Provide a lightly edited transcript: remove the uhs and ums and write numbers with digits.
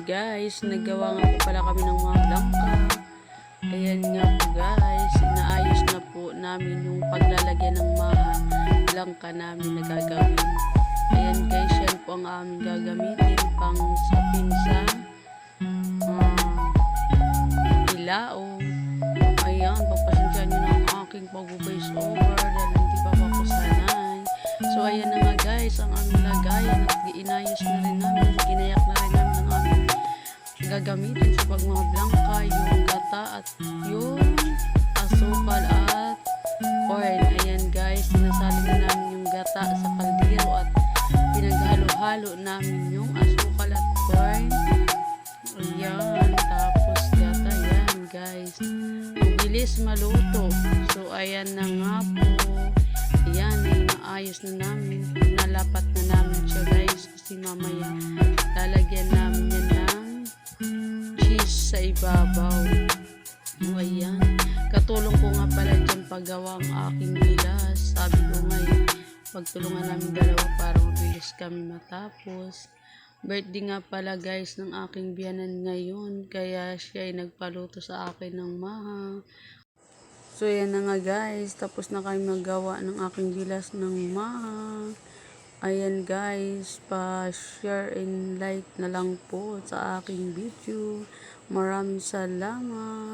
guys, naggawa nga po pala kami ng mga langka. Ayan nga po guys, inaayos na po namin yung paglalagyan ng mga langka namin na gagawin. Ayan guys, yan po ang aming gagamitin pang sa pinsan. Ilao. Ayan, pagpasensya nyo na ang aking pag-voice over dahil hindi pa ako sanay. So ayan na nga guys, ang aming lagayan at inayos na rin namin, ginayak na rin namin ang aming gagamitin sa pagmablangka, yung gata at yung asukal at corn. Ayan guys, sinasali na namin yung gata sa kaldero at pinaghalo-halo namin yung asukal at corn. Ayan, tapos gata yan guys. Mabilis maluto. So ayan na nga po. Ayan, ay naayos na namin. Nalapat na namin siya guys kasi mamaya lalagyan namin yan ng cheese sa ibabaw. O ayan, katulong ko nga pala dyan paggawa ang aking bilas. Sabi ko ngayon, pagtulungan namin dalawa para mabilis kami matapos. Birthday nga pala guys ng aking biyanan ngayon, kaya siya ay nagpaluto sa akin ng maha. So yan na nga guys, tapos na kami magawa ng aking bilas ng maha. Ayan guys, pa-share and like na lang po sa aking video. Maraming salamat.